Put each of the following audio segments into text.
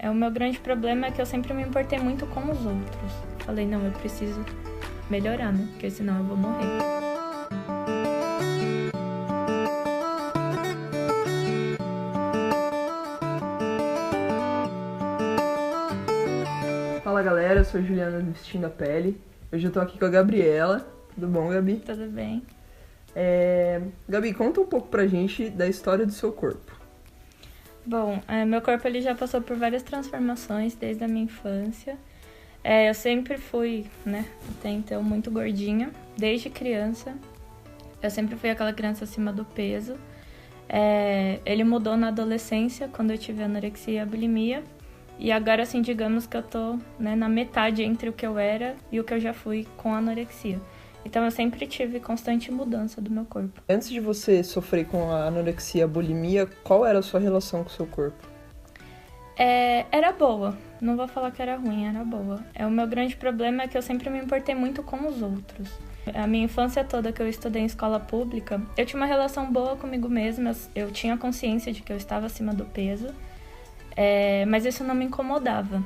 O meu grande problema é que eu sempre me importei muito com os outros. Falei, não, eu preciso melhorar, né? Porque senão eu vou morrer. Fala galera, eu sou a Juliana do Vestindo a Pele. Hoje eu tô aqui com a Gabriela. Tudo bom, Gabi? Tudo bem. Gabi, conta um pouco pra gente da história do seu corpo. Bom, meu corpo ele já passou por várias transformações desde a minha infância. Eu sempre fui, né, até então, muito gordinha, desde criança. Eu sempre fui aquela criança acima do peso. Ele mudou na adolescência, quando eu tive anorexia e bulimia. E agora, assim, digamos que eu tô, né, na metade entre o que eu era e o que eu já fui com a anorexia. Então, eu sempre tive constante mudança do meu corpo. Antes de você sofrer com a anorexia e a bulimia, qual era a sua relação com o seu corpo? Era boa. Não vou falar que era ruim, era boa. O meu grande problema é que eu sempre me importei muito com os outros. A minha infância toda que eu estudei em escola pública, eu tinha uma relação boa comigo mesma. Eu tinha consciência de que eu estava acima do peso, mas isso não me incomodava.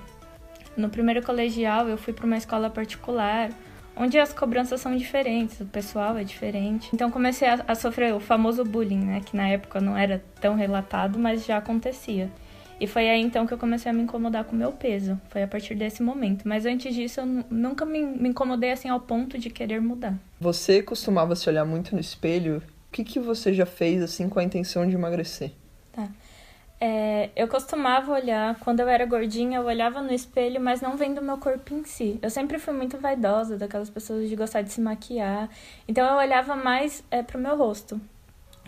No primeiro colegial, eu fui para uma escola particular, onde as cobranças são diferentes, o pessoal é diferente. Então comecei a sofrer o famoso bullying, né? Que na época não era tão relatado, mas já acontecia. E foi aí então que eu comecei a me incomodar com o meu peso. Foi a partir desse momento. Mas antes disso eu nunca me incomodei assim ao ponto de querer mudar. Você costumava se olhar muito no espelho? O que você já fez assim com a intenção de emagrecer? Tá. Eu costumava olhar, quando eu era gordinha, eu olhava no espelho, mas não vendo o meu corpo em si. Eu sempre fui muito vaidosa, daquelas pessoas de gostar de se maquiar. Então eu olhava mais pro meu rosto,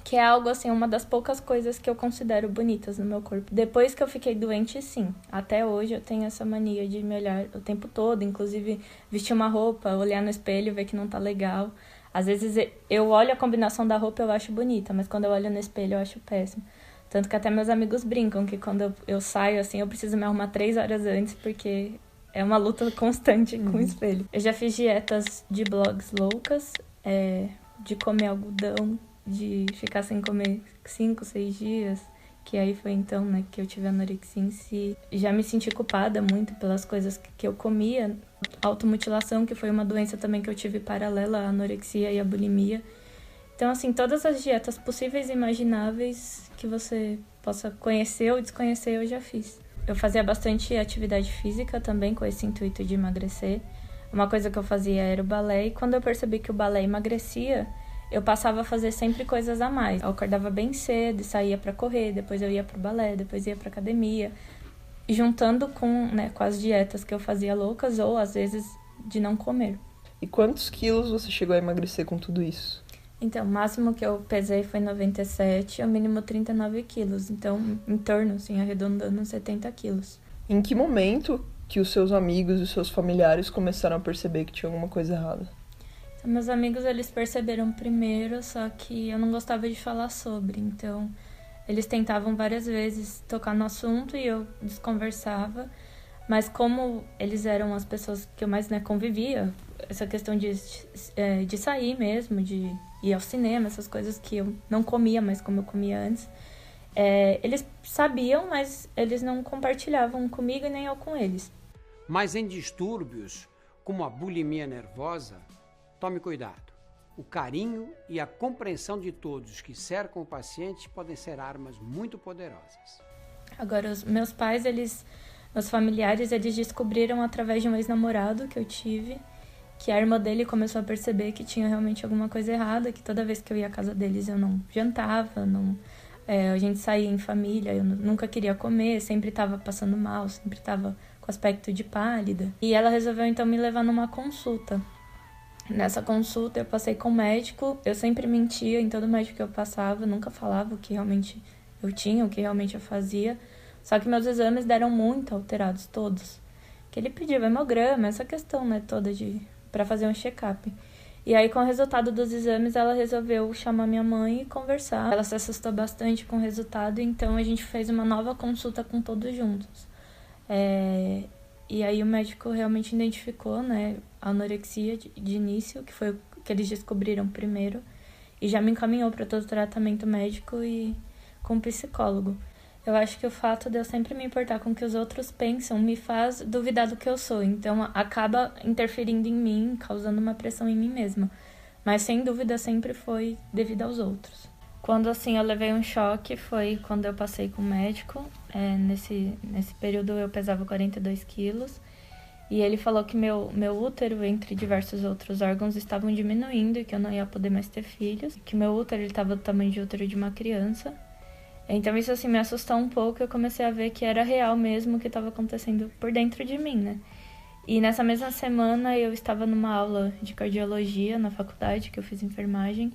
que é algo assim, uma das poucas coisas que eu considero bonitas no meu corpo. Depois que eu fiquei doente, sim. Até hoje eu tenho essa mania de me olhar o tempo todo, inclusive vestir uma roupa, olhar no espelho, ver que não tá legal. Às vezes eu olho a combinação da roupa e eu acho bonita, mas quando eu olho no espelho eu acho péssimo. Tanto que até meus amigos brincam que quando eu saio, assim, eu preciso me arrumar 3 horas antes, porque é uma luta constante com o espelho. Eu já fiz dietas de blogs loucas, de comer algodão, de ficar sem comer 5, 6 dias, que aí foi então, né, que eu tive anorexia em si. Já me senti culpada muito pelas coisas que eu comia. Automutilação, que foi uma doença também que eu tive paralela à anorexia e à bulimia. Então, assim, todas as dietas possíveis e imagináveis que você possa conhecer ou desconhecer, eu já fiz. Eu fazia bastante atividade física também, com esse intuito de emagrecer. Uma coisa que eu fazia era o balé, e quando eu percebi que o balé emagrecia, eu passava a fazer sempre coisas a mais. Eu acordava bem cedo e saía para correr, depois eu ia pro balé, depois ia pra academia, juntando com as dietas que eu fazia loucas, ou às vezes de não comer. E quantos quilos você chegou a emagrecer com tudo isso? Então, o máximo que eu pesei foi 97, o mínimo 39 quilos. Então, em torno, assim, arredondando, 70 quilos. Em que momento que os seus amigos e os seus familiares começaram a perceber que tinha alguma coisa errada? Então, meus amigos, eles perceberam primeiro, só que eu não gostava de falar sobre. Então, eles tentavam várias vezes tocar no assunto e eu desconversava. Mas como eles eram as pessoas que eu mais convivia, essa questão de sair mesmo, de ir ao cinema, essas coisas que eu não comia mais como eu comia antes, eles sabiam, mas eles não compartilhavam comigo e nem eu com eles. Mas em distúrbios, como a bulimia nervosa, tome cuidado. O carinho e a compreensão de todos que cercam o paciente podem ser armas muito poderosas. Agora, os meus pais, meus familiares, eles descobriram através de um ex-namorado que eu tive, que a irmã dele começou a perceber que tinha realmente alguma coisa errada, que toda vez que eu ia à casa deles eu não jantava, a gente saía em família, eu nunca queria comer, sempre estava passando mal, sempre estava com aspecto de pálida. E ela resolveu então me levar numa consulta. Nessa consulta eu passei com o médico, eu sempre mentia em todo médico que eu passava, nunca falava o que realmente eu tinha, o que realmente eu fazia. Só que meus exames deram muito alterados, todos. Que ele pediu hemograma, essa questão, toda para fazer um check-up. E aí, com o resultado dos exames, ela resolveu chamar minha mãe e conversar. Ela se assustou bastante com o resultado, então a gente fez uma nova consulta com todos juntos. E aí o médico realmente identificou, a anorexia de início, que foi o que eles descobriram primeiro, e já me encaminhou para todo o tratamento médico e com psicólogo. Eu acho que o fato de eu sempre me importar com o que os outros pensam me faz duvidar do que eu sou. Então, acaba interferindo em mim, causando uma pressão em mim mesma. Mas, sem dúvida, sempre foi devido aos outros. Quando, assim, eu levei um choque foi quando eu passei com o médico. Nesse período, eu pesava 42 quilos. E ele falou que meu útero, entre diversos outros órgãos, estavam diminuindo e que eu não ia poder mais ter filhos. Que meu útero estava do tamanho de útero de uma criança. Então isso assim me assustou um pouco, eu comecei a ver que era real mesmo o que estava acontecendo por dentro de mim, né? E nessa mesma semana eu estava numa aula de cardiologia na faculdade, que eu fiz enfermagem,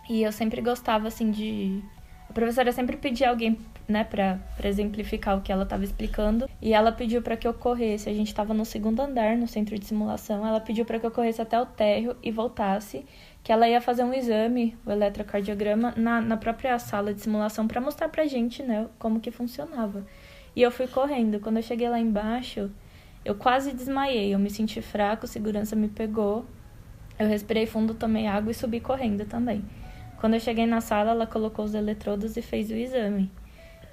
e eu sempre gostava assim de... A professora sempre pedia alguém, né, pra exemplificar o que ela estava explicando, e ela pediu para que eu corresse. A gente estava no segundo andar, no centro de simulação, ela pediu para que eu corresse até o térreo e voltasse, que ela ia fazer um exame, o eletrocardiograma, na própria sala de simulação para mostrar pra gente, né, como que funcionava. E eu fui correndo. Quando eu cheguei lá embaixo, eu quase desmaiei. Eu me senti fraco, segurança me pegou. Eu respirei fundo, tomei água e subi correndo também. Quando eu cheguei na sala, ela colocou os eletrodos e fez o exame.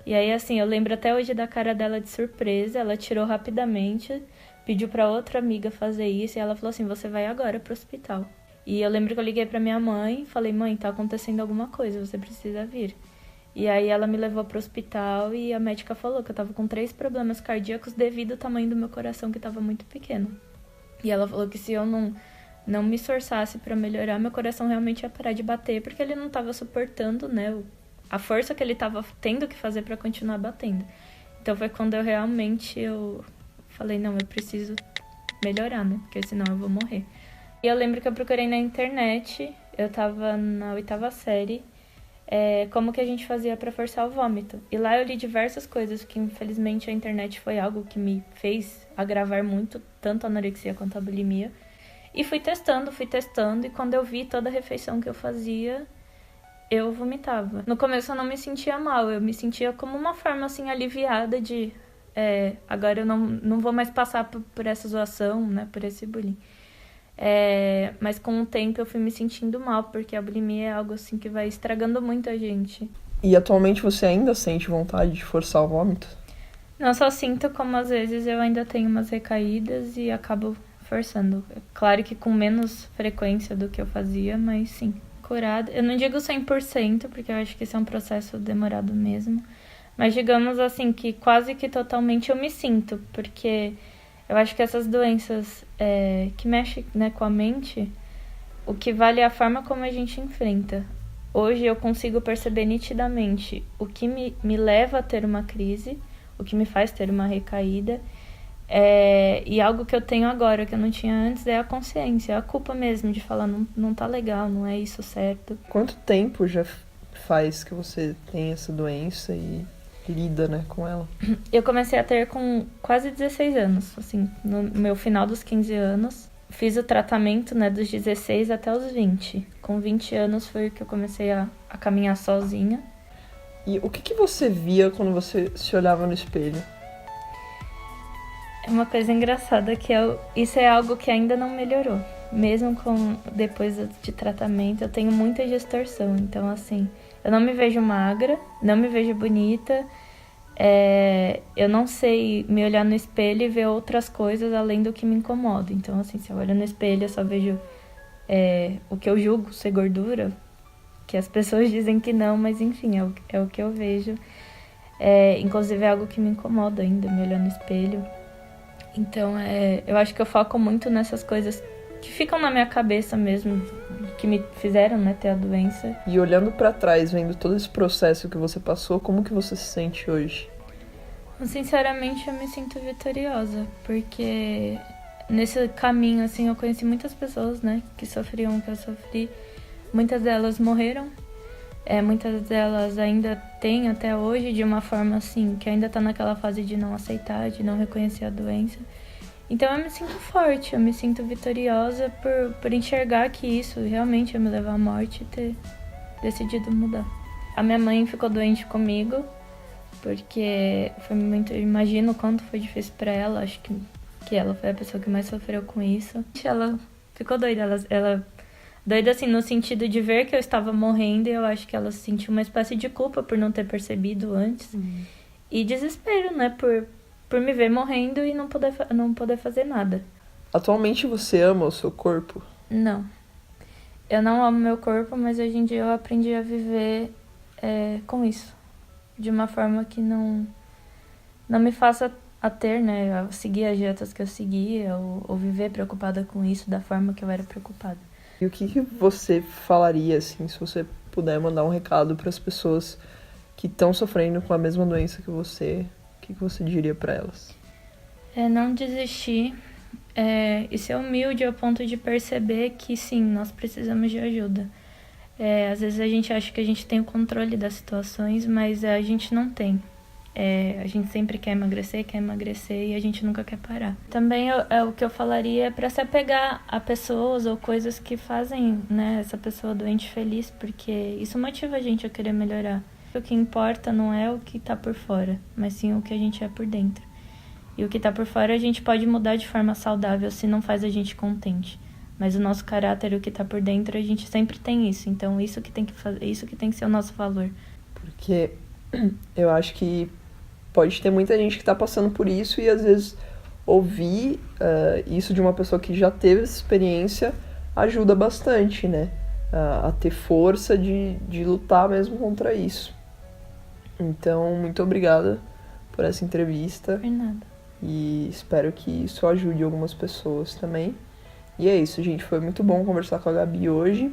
E aí, assim, eu lembro até hoje da cara dela de surpresa. Ela tirou rapidamente, pediu pra outra amiga fazer isso e ela falou assim, você vai agora pro hospital. E eu lembro que eu liguei pra minha mãe, falei, mãe, tá acontecendo alguma coisa, você precisa vir. E aí ela me levou pro hospital e a médica falou que eu tava com 3 problemas cardíacos devido ao tamanho do meu coração, que tava muito pequeno. E ela falou que se eu não me esforçasse pra melhorar, meu coração realmente ia parar de bater, porque ele não tava suportando, né, a força que ele tava tendo que fazer pra continuar batendo. Então foi quando eu falei, não, eu preciso melhorar, né, porque senão eu vou morrer. E eu lembro que eu procurei na internet, eu tava na 8ª série, como que a gente fazia pra forçar o vômito. E lá eu li diversas coisas, que infelizmente a internet foi algo que me fez agravar muito, tanto a anorexia quanto a bulimia. E fui testando, e quando eu vi toda a refeição que eu fazia, eu vomitava. No começo eu não me sentia mal, eu me sentia como uma forma assim aliviada de... agora eu não vou mais passar por essa zoação, né, por esse bullying. Mas com o tempo eu fui me sentindo mal, porque a bulimia é algo assim que vai estragando muito a gente. E atualmente você ainda sente vontade de forçar o vômito? Não só sinto, como às vezes eu ainda tenho umas recaídas e acabo forçando. Claro que com menos frequência do que eu fazia, mas sim, curada. Eu não digo 100%, porque eu acho que esse é um processo demorado mesmo. Mas digamos assim, que quase que totalmente eu me sinto, porque... Eu acho que essas doenças que mexem, né, com a mente, o que vale é a forma como a gente enfrenta. Hoje eu consigo perceber nitidamente o que me leva a ter uma crise, o que me faz ter uma recaída. E algo que eu tenho agora, que eu não tinha antes, é a consciência, a culpa mesmo de falar, não tá legal, não é isso certo. Quanto tempo já faz que você tem essa doença e... lida, né, com ela? Eu comecei a ter com quase 16 anos, assim, no meu final dos 15 anos. Fiz o tratamento, né, dos 16 até os 20. Com 20 anos foi que eu comecei a caminhar sozinha. E o que você via quando você se olhava no espelho? É uma coisa engraçada que isso é algo que ainda não melhorou. Mesmo depois de tratamento, eu tenho muita distorção. Então, assim, eu não me vejo magra, não me vejo bonita. Eu não sei me olhar no espelho e ver outras coisas além do que me incomoda. Então, assim, se eu olho no espelho, eu só vejo o que eu julgo ser gordura, que as pessoas dizem que não, mas enfim, é o que eu vejo. Inclusive, é algo que me incomoda ainda, me olhar no espelho. Então, eu acho que eu foco muito nessas coisas que ficam na minha cabeça mesmo, que me fizeram, né, ter a doença. E olhando pra trás, vendo todo esse processo que você passou, como que você se sente hoje? Sinceramente, eu me sinto vitoriosa, porque nesse caminho, assim, eu conheci muitas pessoas, né, que sofriam o que eu sofri. Muitas delas morreram, muitas delas ainda têm até hoje, de uma forma, assim, que ainda tá naquela fase de não aceitar, de não reconhecer a doença. Então eu me sinto forte, eu me sinto vitoriosa por enxergar que isso realmente ia me levar à morte e ter decidido mudar. A minha mãe ficou doente comigo, porque foi muito, eu imagino o quanto foi difícil para ela, acho que ela foi a pessoa que mais sofreu com isso. Ela ficou doida, ela Doida, assim, no sentido de ver que eu estava morrendo, e eu acho que ela sentiu uma espécie de culpa por não ter percebido antes. E desespero, né? Por me ver morrendo e não poder fazer nada. Atualmente você ama o seu corpo? Não. Eu não amo meu corpo, mas hoje em dia eu aprendi a viver com isso. De uma forma que não me faça a ter, né? A seguir as dietas que eu seguia, ou viver preocupada com isso da forma que eu era preocupada. E o que você falaria, assim, se você puder mandar um recado para as pessoas que estão sofrendo com a mesma doença que você, o que você diria para elas? Não desistir e ser humilde ao ponto de perceber que, sim, nós precisamos de ajuda. Às vezes a gente acha que a gente tem o controle das situações, mas a gente não tem. A gente sempre quer emagrecer e a gente nunca quer parar. Também o que eu falaria é para se apegar a pessoas ou coisas que fazem, né, essa pessoa doente feliz, porque isso motiva a gente a querer melhorar. O que importa não é o que está por fora, mas sim o que a gente é por dentro. E o que está por fora a gente pode mudar de forma saudável se não faz a gente contente. Mas o nosso caráter, o que está por dentro, a gente sempre tem isso. Então isso que tem que ser o nosso valor. Porque eu acho que pode ter muita gente que está passando por isso e às vezes ouvir isso de uma pessoa que já teve essa experiência ajuda bastante, né? A ter força de lutar mesmo contra isso. Então, muito obrigada por essa entrevista. Por nada. E espero que isso ajude algumas pessoas também. E é isso, gente. Foi muito bom conversar com a Gabi hoje.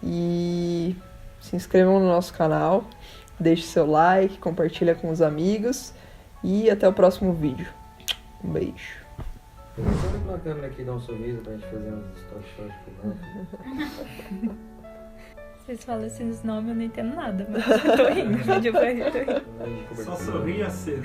E se inscrevam no nosso canal. Deixe seu like, compartilha com os amigos e até o próximo vídeo. Um beijo. Olha pra câmera aqui, dá um sorriso pra gente fazer uns story shorts pro Rafa. Vocês falam esses nomes, eu não entendo nada, mas eu tô rindo. Só Só sorri e acena.